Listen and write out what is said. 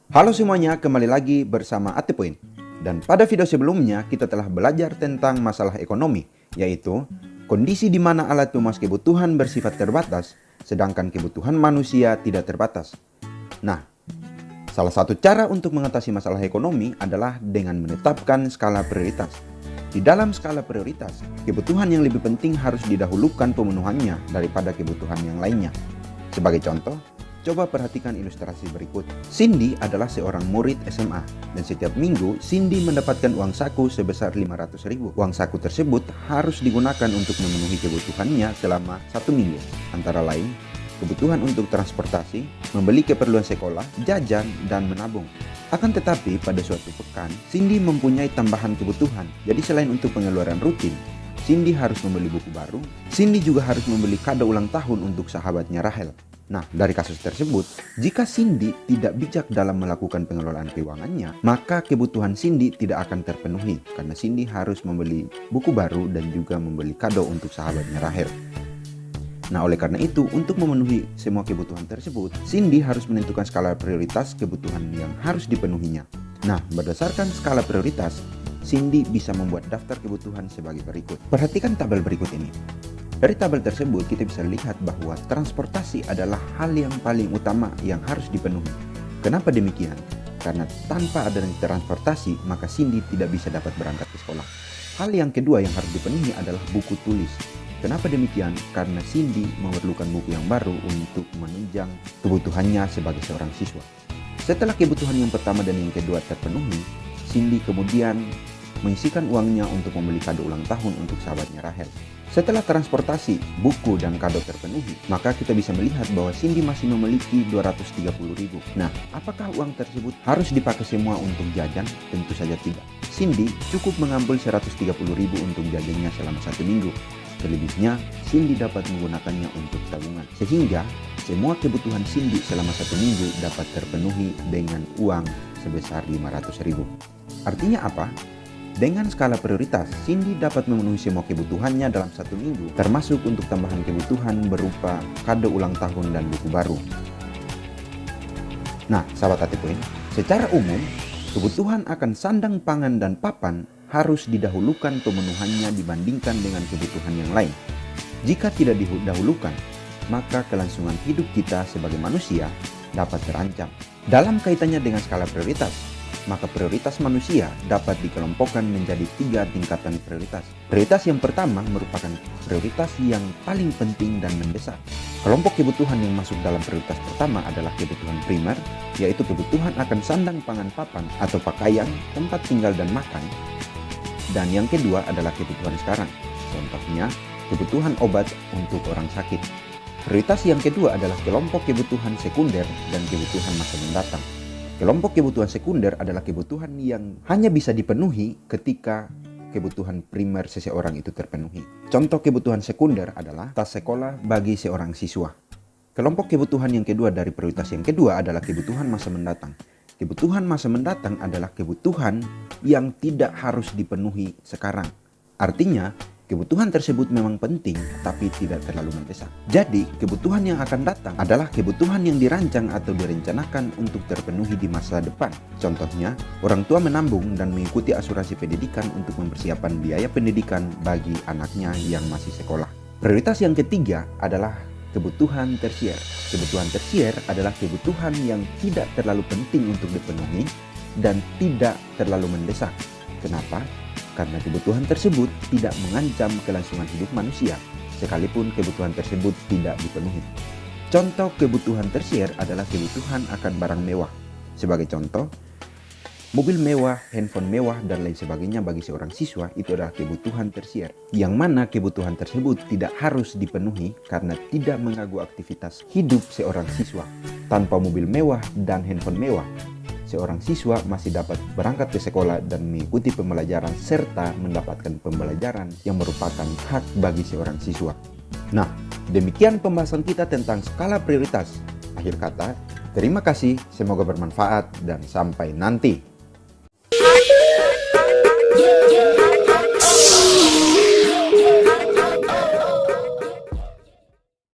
Halo semuanya, kembali lagi bersama Atipoint. Dan pada video sebelumnya kita telah belajar tentang masalah ekonomi, yaitu kondisi di mana alat pemuas kebutuhan bersifat terbatas, sedangkan kebutuhan manusia tidak terbatas. Nah, salah satu cara untuk mengatasi masalah ekonomi adalah dengan menetapkan skala prioritas. Di dalam skala prioritas, kebutuhan yang lebih penting harus didahulukan pemenuhannya daripada kebutuhan yang lainnya. Sebagai contoh, coba perhatikan ilustrasi berikut. Cindy adalah seorang murid SMA, dan setiap minggu Cindy mendapatkan uang saku sebesar 500.000. Uang saku tersebut harus digunakan untuk memenuhi kebutuhannya selama 1 minggu, antara lain kebutuhan untuk transportasi, membeli keperluan sekolah, jajan, dan menabung. Akan tetapi pada suatu pekan, Cindy mempunyai tambahan kebutuhan. Jadi selain untuk pengeluaran rutin, Cindy harus membeli buku baru. Cindy juga harus membeli kado ulang tahun untuk sahabatnya Rahel. Nah, dari kasus tersebut, jika Cindy tidak bijak dalam melakukan pengelolaan keuangannya, maka kebutuhan Cindy tidak akan terpenuhi karena Cindy harus membeli buku baru dan juga membeli kado untuk sahabatnya Rahel. Nah, oleh karena itu, untuk memenuhi semua kebutuhan tersebut, Cindy harus menentukan skala prioritas kebutuhan yang harus dipenuhinya. Nah, berdasarkan skala prioritas, Cindy bisa membuat daftar kebutuhan sebagai berikut. Perhatikan tabel berikut ini. Dari tabel tersebut, kita bisa lihat bahwa transportasi adalah hal yang paling utama yang harus dipenuhi. Kenapa demikian? Karena tanpa adanya transportasi, maka Cindy tidak bisa dapat berangkat ke sekolah. Hal yang kedua yang harus dipenuhi adalah buku tulis. Kenapa demikian? Karena Cindy memerlukan buku yang baru untuk menunjang kebutuhannya sebagai seorang siswa. Setelah kebutuhan yang pertama dan yang kedua terpenuhi, Cindy kemudian mengisikan uangnya untuk membeli kado ulang tahun untuk sahabatnya Rahel. Setelah transportasi, buku, dan kado terpenuhi, maka kita bisa melihat bahwa Cindy masih memiliki 230.000. Nah, apakah uang tersebut harus dipakai semua untuk jajan? Tentu saja tidak. Cindy cukup mengambil 130.000 untuk jajannya selama 1 minggu. Selebihnya, Cindy dapat menggunakannya untuk tabungan. Sehingga, semua kebutuhan Cindy selama 1 minggu dapat terpenuhi dengan uang sebesar 500.000. Artinya apa? Dengan skala prioritas, Cindy dapat memenuhi semua kebutuhannya dalam 1 minggu, termasuk untuk tambahan kebutuhan berupa kado ulang tahun dan buku baru. Nah, sahabat Atipoint, secara umum, kebutuhan akan sandang, pangan, dan papan harus didahulukan pemenuhannya dibandingkan dengan kebutuhan yang lain. Jika tidak didahulukan, maka kelangsungan hidup kita sebagai manusia dapat terancam. Dalam kaitannya dengan skala prioritas, maka prioritas manusia dapat dikelompokkan menjadi 3 tingkatan prioritas. Prioritas yang pertama merupakan prioritas yang paling penting dan mendesak. Kelompok kebutuhan yang masuk dalam prioritas pertama adalah kebutuhan primer, yaitu kebutuhan akan sandang, pangan, papan, atau pakaian, tempat tinggal, dan makan. Dan yang kedua adalah kebutuhan sekarang. Contohnya, kebutuhan obat untuk orang sakit. Prioritas yang kedua adalah kelompok kebutuhan sekunder dan kebutuhan masa mendatang. Kelompok kebutuhan sekunder adalah kebutuhan yang hanya bisa dipenuhi ketika kebutuhan primer seseorang itu terpenuhi. Contoh kebutuhan sekunder adalah tas sekolah bagi seorang siswa. Kelompok kebutuhan yang kedua dari prioritas yang kedua adalah kebutuhan masa mendatang. Kebutuhan masa mendatang adalah kebutuhan yang tidak harus dipenuhi sekarang. Artinya, kebutuhan tersebut memang penting, tapi tidak terlalu mendesak. Jadi, kebutuhan yang akan datang adalah kebutuhan yang dirancang atau direncanakan untuk terpenuhi di masa depan. Contohnya, orang tua menabung dan mengikuti asuransi pendidikan untuk mempersiapkan biaya pendidikan bagi anaknya yang masih sekolah. Prioritas yang ketiga adalah kebutuhan tersier. Kebutuhan tersier adalah kebutuhan yang tidak terlalu penting untuk dipenuhi dan tidak terlalu mendesak. Kenapa? Karena kebutuhan tersebut tidak mengancam kelangsungan hidup manusia, sekalipun kebutuhan tersebut tidak dipenuhi. Contoh kebutuhan tersier adalah kebutuhan akan barang mewah. Sebagai contoh, mobil mewah, handphone mewah, dan lain sebagainya bagi seorang siswa itu adalah kebutuhan tersier. Yang mana kebutuhan tersebut tidak harus dipenuhi karena tidak mengganggu aktivitas hidup seorang siswa. Tanpa mobil mewah dan handphone mewah, seorang siswa masih dapat berangkat ke sekolah dan mengikuti pembelajaran serta mendapatkan pembelajaran yang merupakan hak bagi seorang siswa. Nah, demikian pembahasan kita tentang skala prioritas. Akhir kata, terima kasih, semoga bermanfaat, dan sampai nanti. Yeah, yeah.